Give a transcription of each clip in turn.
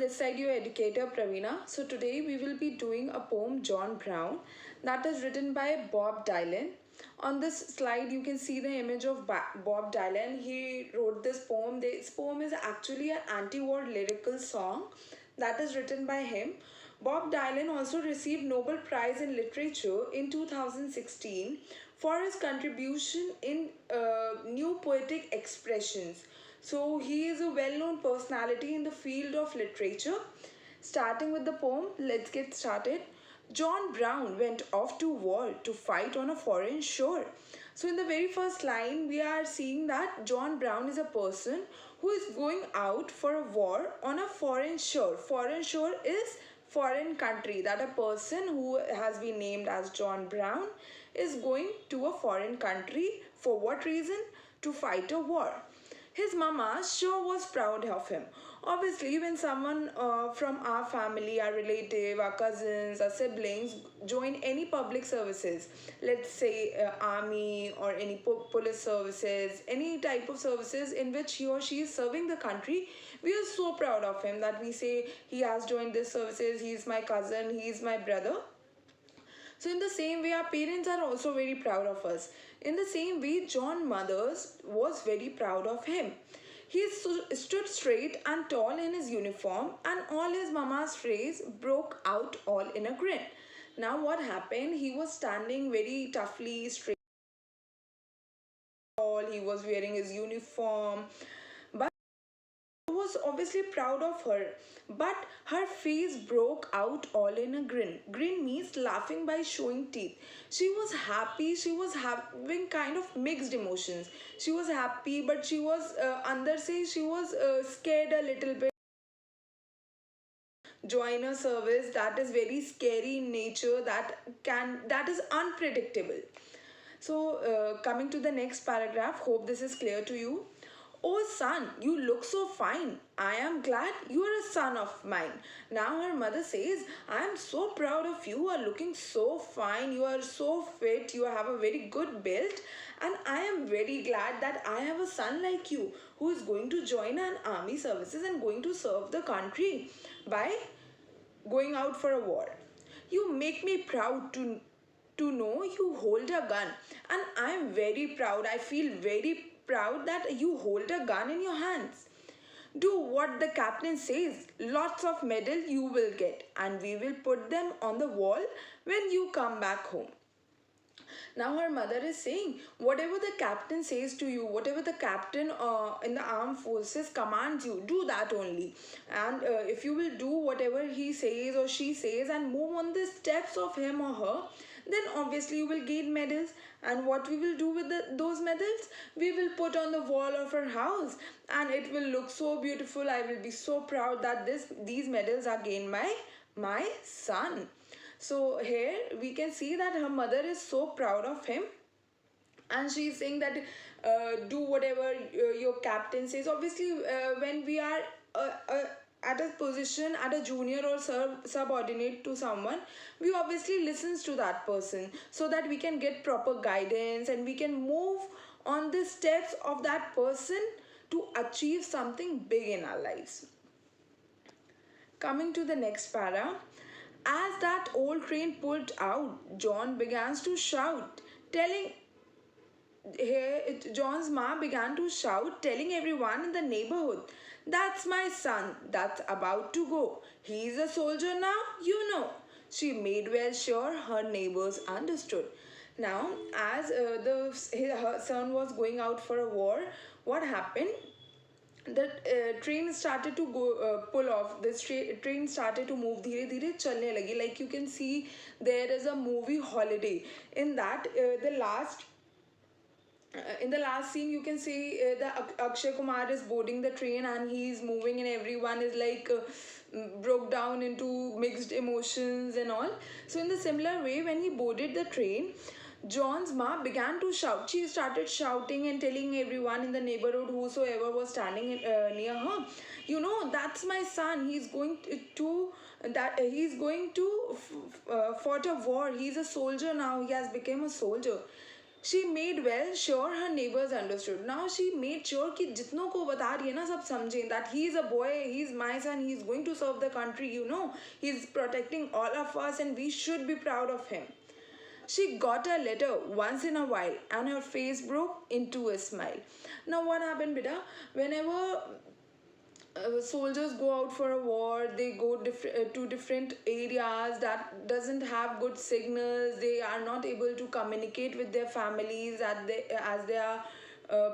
this side your educator Pravina. So today we will be doing a poem John Brown that is written by Bob Dylan. On this slide you can see the image of Bob Dylan. He wrote this poem. This poem is actually an anti-war lyrical song that is written by him. Bob Dylan also received Nobel Prize in Literature in 2016 for his contribution in new poetic expressions. So he is a well-known personality in the field of literature. Starting with the poem, let's get started. John Brown went off to war to fight on a foreign shore. So in the very first line, we are seeing that John Brown is a person who is going out for a war on a foreign shore. Foreign shore is foreign country, that a person who has been named as John Brown is going to a foreign country. For what reason? To fight a war. His mama sure was proud of him. Obviously, when someone from our family, our relative, our cousins, our siblings join any public services, let's say army or any police services, any type of services in which he or she is serving the country, we are so proud of him that we say he has joined this services, he is my cousin, he is my brother. So in the same way, our parents are also very proud of us. In the same way, John Mothers was very proud of him. He stood straight and tall in his uniform, and all his mama's phrase broke out all in a grin. Now what happened? He was standing very toughly straight, tall, he was wearing his uniform, but was obviously proud of her, but her face broke out all in a grin. Grin means laughing by showing teeth. She was happy, she was having kind of mixed emotions. She was happy, but she was under say she was scared a little bit. Join a service that is very scary in nature, that is unpredictable. So coming to the next paragraph, hope this is clear to you. Oh son, you look so fine. I am glad you are a son of mine. Now her mother says, I am so proud of you. You are looking so fine. You are so fit. You have a very good build. And I am very glad that I have a son like you who is going to join an army services and going to serve the country by going out for a war. You make me proud to know you hold a gun, and I am very proud. I feel very proud that you hold a gun in your hands. Do what the captain says. Lots of medals you will get, and we will put them on the wall when you come back home. Now her mother is saying, whatever the captain says to you, whatever the captain in the armed forces commands you, do that only. And if you will do whatever he says or she says and move on the steps of him or her, then obviously you will gain medals. And what we will do with those medals? We will put on the wall of our house, and it will look so beautiful. I will be so proud that these medals are gained by my son. So here we can see that her mother is so proud of him, and she is saying that do whatever your captain says. Obviously when we are at a position, at a junior or subordinate to someone, we obviously listens to that person so that we can get proper guidance and we can move on the steps of that person to achieve something big in our lives. Coming to the next para. As that old train pulled out, John began to shout, telling John's ma began to shout, telling everyone in the neighborhood, that's my son, that's about to go. He's a soldier now, you know. She made well sure her neighbors understood. Now, as her son was going out for a war, what happened? The train started to go pull off. This train started to move धीरे धीरे चलने लगी. Like you can see, there is a movie Holiday. In that in the last scene you can see the Akshay Kumar is boarding the train and he is moving and everyone is like broke down into mixed emotions and all. So in the similar way, when he boarded the train, John's ma began to shout. She started shouting and telling everyone in the neighborhood, whosoever was standing near her, you know, that's my son. He's going to he's going to fought a war. He's a soldier now. He has become a soldier. she made well sure her neighbors understood. Now she made sure कि जितनों को बता रही है ना सब समझें that he is a boy, he is my son, he is going to serve the country, you know, he is protecting all of us and we should be proud of him. She got a letter once in a while and her face broke into a smile. Now what happened, beta? Whenever soldiers go out for a war, they go to different areas that doesn't have good signals, they are not able to communicate with their families as they are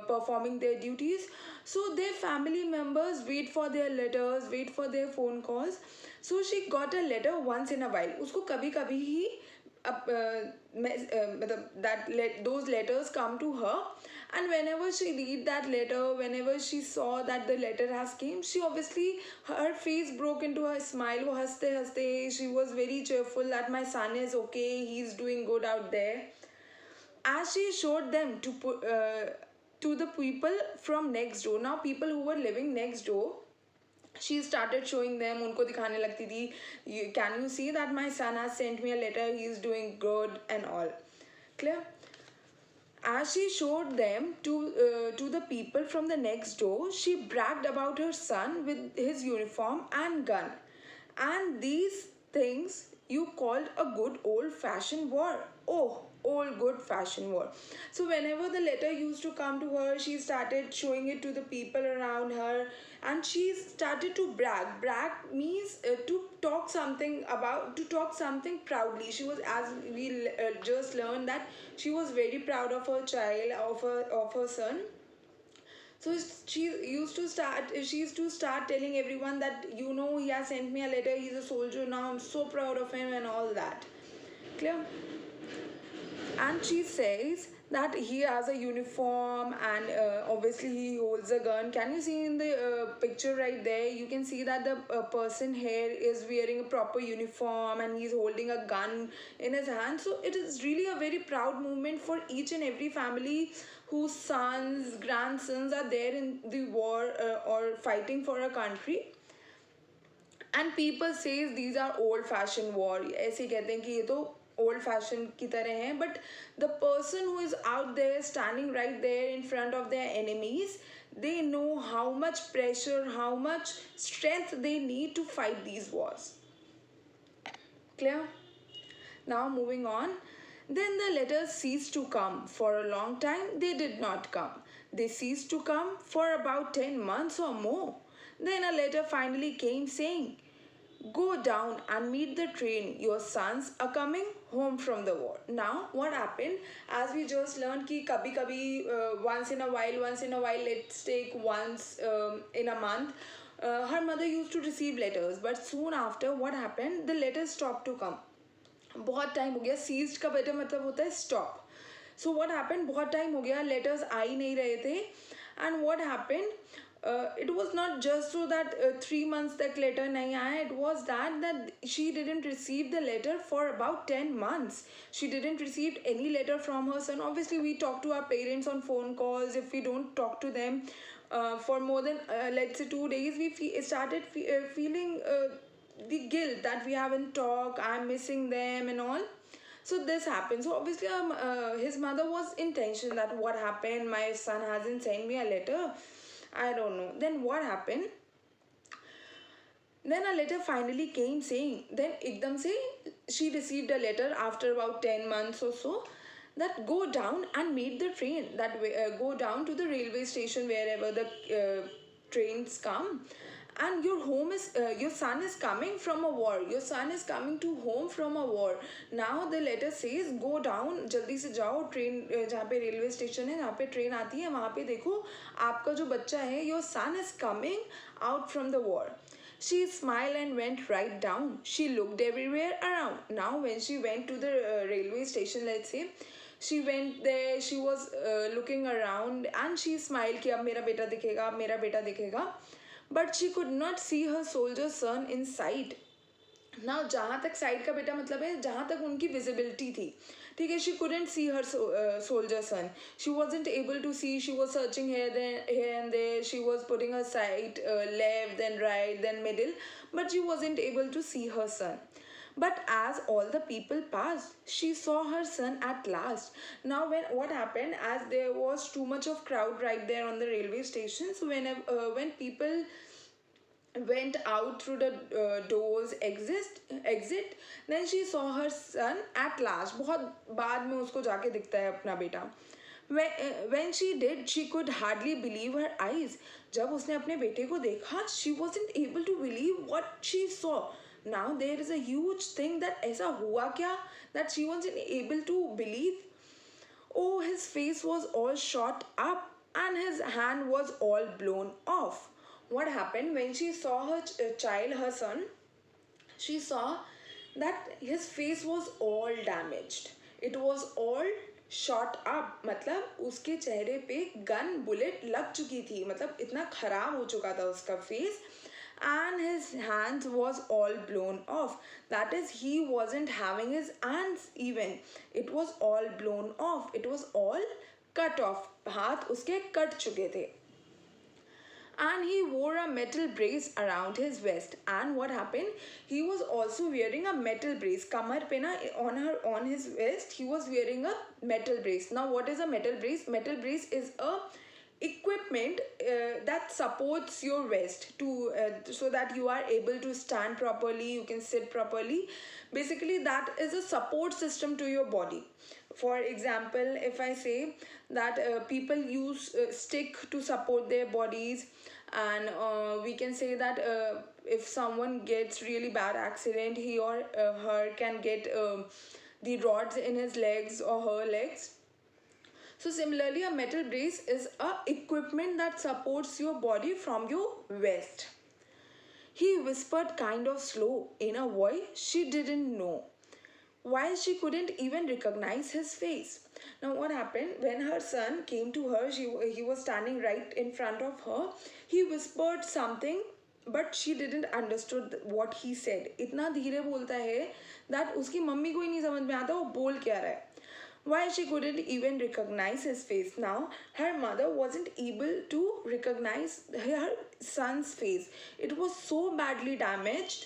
performing their duties. So their family members wait for their letters, wait for their phone calls. So she got a letter once in a while. उसको कभी कभी ही those letters come to her, and whenever she read that letter, whenever she saw that the letter has came, she obviously, her face broke into a smile. वो हंसते हंसते, she was very cheerful that my son is okay, he's doing good out there. As she showed them to the people from next door, now people who were living next door, she started showing them, उनको दिखाने लगती थी, can you see that my son has sent me a letter, he is doing good and all. Clear? As she showed them to the people from the next door, she bragged about her son with his uniform and gun. And these things you called a good old-fashioned war. Oh, old good-fashioned war. So whenever the letter used to come to her, she started showing it to the people around her, and she started to brag. Brag means to talk something about, to talk something proudly. She was, as we just learned, that she was very proud of her child, of her son. So she used to start telling everyone that, you know, he has sent me a letter, he's a soldier now, I'm so proud of him and all that. Clear? And she says that he has a uniform, and obviously he holds a gun. Can you see in the picture right there, you can see that the person here is wearing a proper uniform and he's holding a gun in his hand. So it is really a very proud moment for each and every family whose sons, grandsons are there in the war or fighting for a country. And people says these are old fashioned war, ऐसे कहते हैं कि ये तो old fashioned की तरह हैं, but the person who is out there standing right there in front of their enemies, they know how much pressure, how much strength they need to fight these wars. Clear? Now moving on. Then the letters ceased to come. For a long time they did not come. They ceased to come for about 10 months or more. Then a letter finally came saying, go down and meet the train. Your sons are coming home from the war. Now what happened, as we just learned कि कभी कभी once in a while, let's take once in a month, her mother used to receive letters, but soon after what happened, the letters stopped to come. बहुत time हो गया, seized का बेटा मतलब होता है स्टॉप. सो व्हाट हैपेंड, बहुत time हो गया, लेटर्स आ ही नहीं रहे थे. And what happened, it was not just so that 3 months तक letter नहीं आया, it was that she didn't receive the letter for about 10 months. She didn't receive any letter from her son. Obviously we talk to our parents on phone calls. If we don't talk to them for more than let's say 2 days, we started feeling the guilt that we haven't talked, I'm missing them and all. So this happened. So obviously his mother was in tension that what happened, my son hasn't sent me a letter, I don't know. Then what happened, then a letter finally came saying, then ekdam se she received a letter after about 10 months or so, that go down and meet the train, that go down to the railway station wherever the trains come, and your son is coming from a war, your son is coming to home from a war. Now the letter says go down, जल्दी से जाओ, train जहाँ पे railway station है, जहाँ पे train आती है, वहाँ पे देखो आपका जो बच्चा है, your son is coming out from the war. She smiled and went right down. She looked everywhere around. Now when she went to the railway station, let's say, she went there, she was looking around and she smiled कि अब मेरा बेटा दिखेगा, अब मेरा बेटा दिखेगा. But she could not see her soldier son in sight. Now जहाँ तक साइड का बेटा मतलब है, जहाँ तक उनकी विजिबिलिटी थी, ठीक है, she couldn't see her soldier son. She wasn't able to see. She was searching here and there. She was putting her sight left, then right, then middle, but she wasn't able to see her son. But as all the people passed, she saw her son at last. Now, when what happened, as there was too much of crowd right there on the railway station, so when people went out through the doors exit, then she saw her son at last. बहुत बाद में उसको जाके दिखता है अपना बेटा. When she did, she could hardly believe her eyes. जब उसने अपने बेटे को देखा, she wasn't able to believe what she saw. Now there is a huge thing that ऐसा हुआ क्या, that she wasn't able to believe. Oh, his face was all shot up and his hand was all blown off. What happened when she saw her child, her son? She saw that his face was all damaged. It was all shot up. मतलब उसके चेहरे पे gun bullet लग चुकी थी. मतलब इतना खराब हो चुका था उसका face. And his hands was all blown off. That is, he wasn't having his hands even. It was all blown off. It was all cut off. हाथ उसके कट चुके थे. And he wore a metal brace around his waist. And what happened, he was also wearing a metal brace. Kamar pe na, on his waist he was wearing a metal brace. Now what is a metal brace? Metal brace is a equipment that supports your waist to so that you are able to stand properly, you can sit properly. Basically that is a support system to your body. For example, if I say that people use stick to support their bodies, and we can say that if someone gets really bad accident, he or her can get the rods in his legs or her legs. So similarly, a metal brace is a equipment that supports your body from your waist. He whispered kind of slow in a voice she didn't know, while she couldn't even recognize his face. Now what happened, when her son came to her, he was standing right in front of her. He whispered something, but she didn't understood what he said. इतना धीरे बोलता है that उसकी mummy को ही नहीं समझ में आता वो बोल क्या रहा है. Why she couldn't even recognize his face. Now her mother wasn't able to recognize her son's face. It was so badly damaged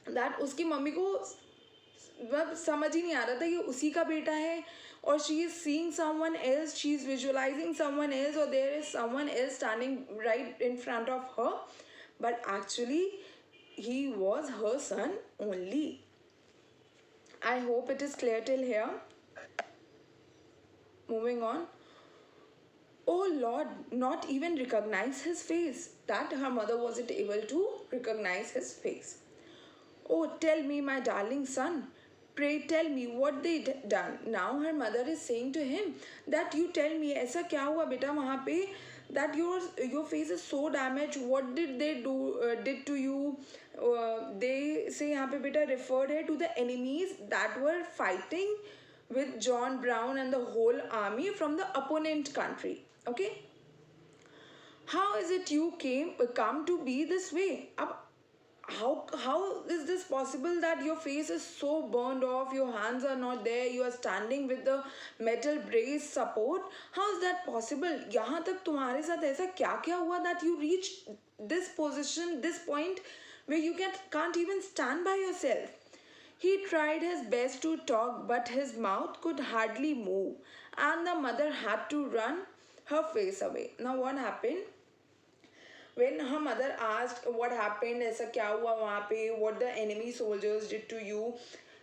that उसकी मम्मी को मतलब समझ ही नहीं आ रहा था कि उसी का बेटा है, और she is seeing someone else, she is visualizing someone else, or there is someone else standing right in front of her, but actually he was her son only. I hope it is clear till here. Moving on. Oh Lord, not even recognize his face. That her mother wasn't able to recognize his face. Oh, tell me, my darling son. Pray tell me what they done. Now her mother is saying to him that you tell me, ऐसा क्या हुआ बेटा वहाँ पे, that your face is so damaged. What did they do did to you? They say यहाँ पे बेटा referred her to the enemies that were fighting with John Brown and the whole army from the opponent country. Okay. How is it you come to be this way? How is this possible that your face is so burned off, your hands are not there, you are standing with the metal brace support? How is that possible? यहाँ तक तुम्हारे साथ ऐसा क्या क्या हुआ that you reached this position, this point where you can't even stand by yourself? He tried his best to talk, but his mouth could hardly move, and the mother had to run her face away. Now what happened? When her mother asked what happened, ऐसा क्या हुआ वहाँ पे, what the enemy soldiers did to you,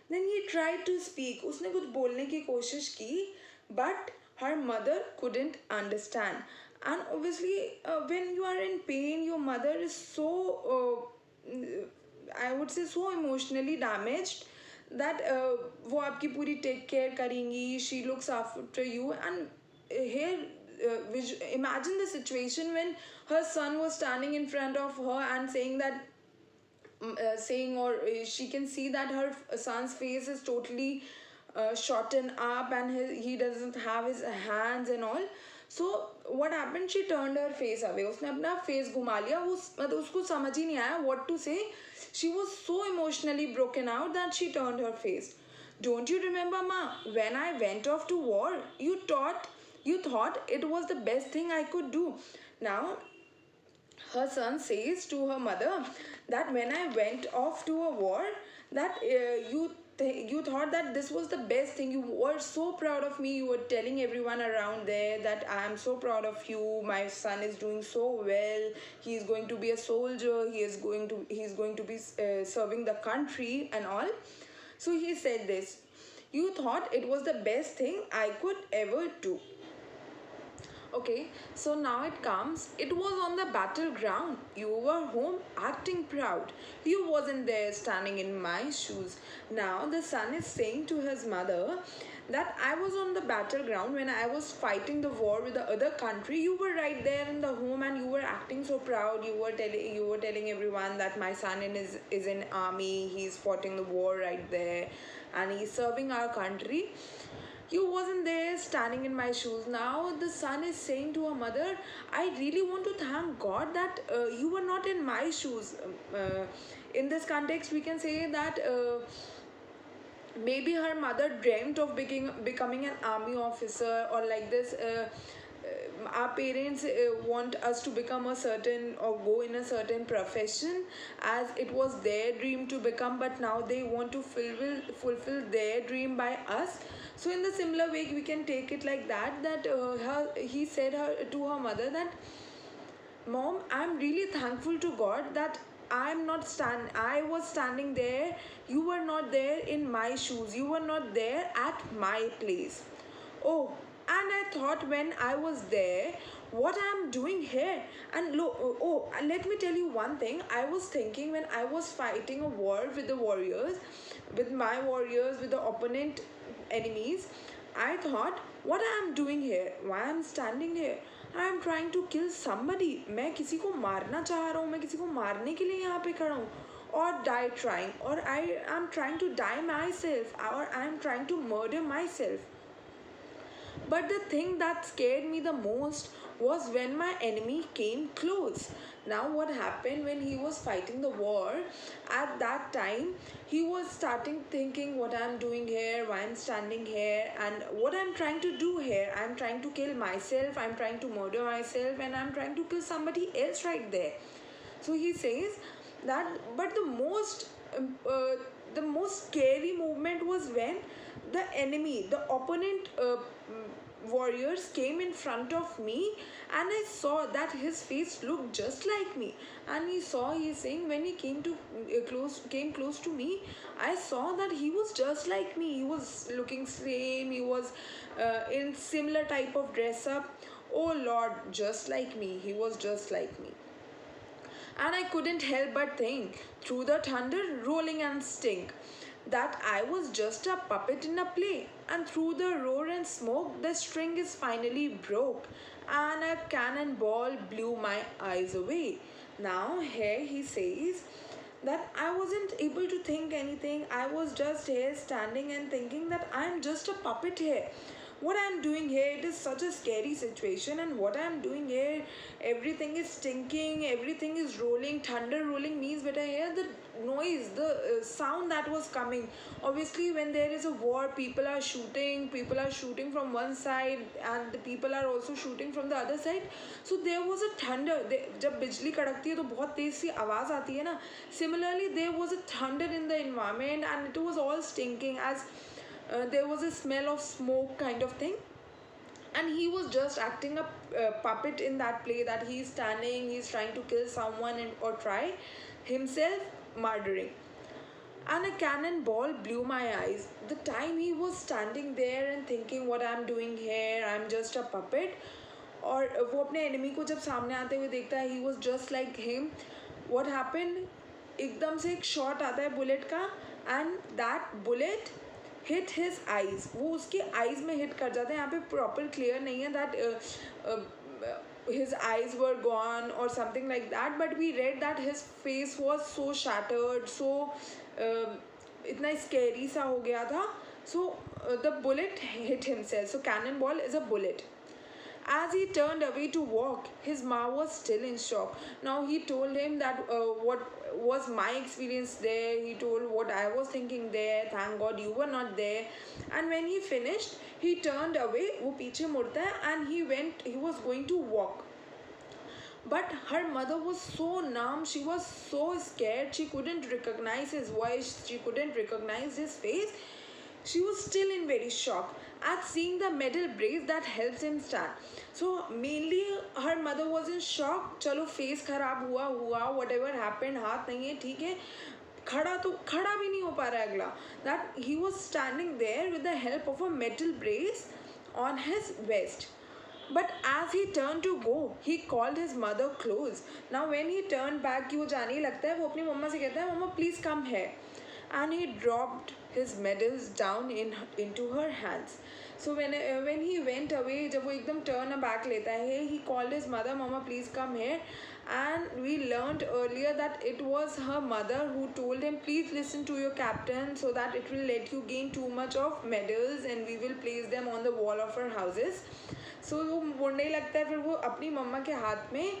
then he tried to speak. उसने कुछ बोलने की कोशिश की, but her mother couldn't understand. And obviously, when you are in pain, your mother is so I would say so emotionally damaged that वो आपकी पूरी take care करेंगी, she looks after you. And here imagine the situation when her son was standing in front of her and saying that she can see that her son's face is totally shorten up, and he doesn't have his hands and all. So what happened, she turned her face away. उसने अपना face घुमा लिया. मतलब उसको समझ ही नहीं आया what to say. She was so emotionally broken out that she turned her face. Don't you remember, Ma, when I went off to war, you thought it was the best thing I could do. Now her son says to her mother that when I went off to a war, that you thought that this was the best thing. You were so proud of me. You were telling everyone around there that I am so proud of you. My son is doing so well. He is going to be a soldier. He is going to be serving the country and all. So he said this. You thought it was the best thing I could ever do. Okay, so now it comes. It was on the battleground. You were home acting proud. You wasn't there standing in my shoes. Now the son is saying to his mother that I was on the battleground when I was fighting the war with the other country. You were right there in the home and you were acting so proud. You were telling everyone that my son is in army. He's fighting the war right there and he's serving our country. You wasn't there standing in my shoes. Now the son is saying to her mother, I really want to thank God that you were not in my shoes. In this context, we can say that maybe her mother dreamt of becoming an army officer or like this. Our parents want us to become a certain or go in a certain profession as it was their dream to become, but now they want to fulfill their dream by us. So in the similar way we can take it like that, he said to her mother that, Mom, I'm really thankful to God that I was standing there. You were not there in my shoes. You were not there at my place. Oh, and I thought when I was there, what I'm doing here. And let me tell you one thing. I was thinking when I was fighting a war with the warriors, with my warriors, with the opponent enemies, I thought, what I am doing here? Why I am standing here? I am trying to kill somebody. मैं किसी को मारना चाह रहा हूँ. मैं किसी को मारने के लिए यहाँ पे खड़ा हूँ. Or die trying. Or I am trying to die myself. Or I am trying to murder myself. But the thing that scared me the most was when my enemy came close. Now, what happened when he was fighting the war? At that time, he was starting thinking what I'm doing here, why I'm standing here, and what I'm trying to do here. I'm trying to kill myself, I'm trying to murder myself, and I'm trying to kill somebody else right there. So he says that, but the most scary movement was when the enemy, the opponent warriors came in front of me, and I saw that his face looked just like me. And he's saying when he came close to me, I saw that he was just like me. He was looking same. He was in similar type of dress up. Oh Lord, just like me. He was just like me. And I couldn't help but think, through the thunder rolling and stink, that I was just a puppet in a play, and through the roar and smoke, the string is finally broke, and a cannonball blew my eyes away. Now, here he says that I wasn't able to think anything. I was just here standing and thinking that I'm just a puppet here. What I'm doing here, it is such a scary situation, and what I'm doing here, everything is stinking, everything is rolling. Thunder rolling means better here the noise, the sound that was coming. Obviously when there is a war, people are shooting from one side and the people are also shooting from the other side. So there was a thunder. जब बिजली कड़कती है तो बहुत तेज सी आवाज आती है ना. Similarly there was a thunder in the environment and it was all stinking as there was a smell of smoke kind of thing. And he was just acting a puppet in that play, that he's standing, he's trying to kill someone or try himself murdering. And a cannonball blew my eyes. The time he was standing there and thinking what I'm doing here, I'm just a puppet, और वो अपने enemy को जब सामने आते हुए देखता है, he was just like him. What happened? एकदम से एक शॉट आता है बुलेट का, and that bullet hit his eyes. वो उसके eyes में hit कर जाता है. यहाँ पे proper clear नहीं है that his eyes were gone or something like that, but we read that his face was so shattered, so इतना scary सा हो गया था. So the bullet hit himself. So cannonball is a bullet. As he turned away to walk, his ma was still in shock. Now he told him that what was my experience there. He told what I was thinking there. Thank God you were not there. And when he finished, he turned away. वो पीछे मुड़ता है and he was going to walk. But her mother was so numb, she was so scared, she couldn't recognize his voice, she couldn't recognize his face. She was still in very shock at seeing the metal brace that helps him stand. So mainly her mother was in shock. चलो face खराब हुआ हुआ whatever happened, हाथ नहीं है ठीक है, खड़ा भी नहीं हो पा रहा है अगला. That he was standing there with the help of a metal brace on his vest. But as he turned to go, he called his mother close. Now when he turned back कि वो जाने ही लगता है, वो अपनी मम्मा से कहता है मम्मा please come here. And he dropped his medals down into her hands. So when he went away, जब वो एकदम turn back लेता है, he called his mother, mama please come here. And we learned earlier that it was her mother who told him please listen to your captain so that it will let you gain too much of medals and we will place them on the wall of our houses. So वो मुड़ने ही लगता है, फिर वो अपनी मम्मा के हाथ में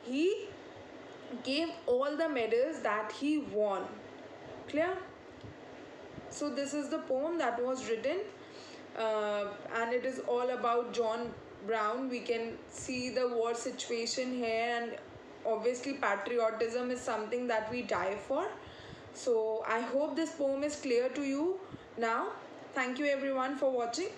he gave all the medals that he won. Clear? So this is the poem that was written, and it is all about John Brown. We can see the war situation here, and obviously patriotism is something that we die for. So I hope this poem is clear to you now. Thank you everyone for watching.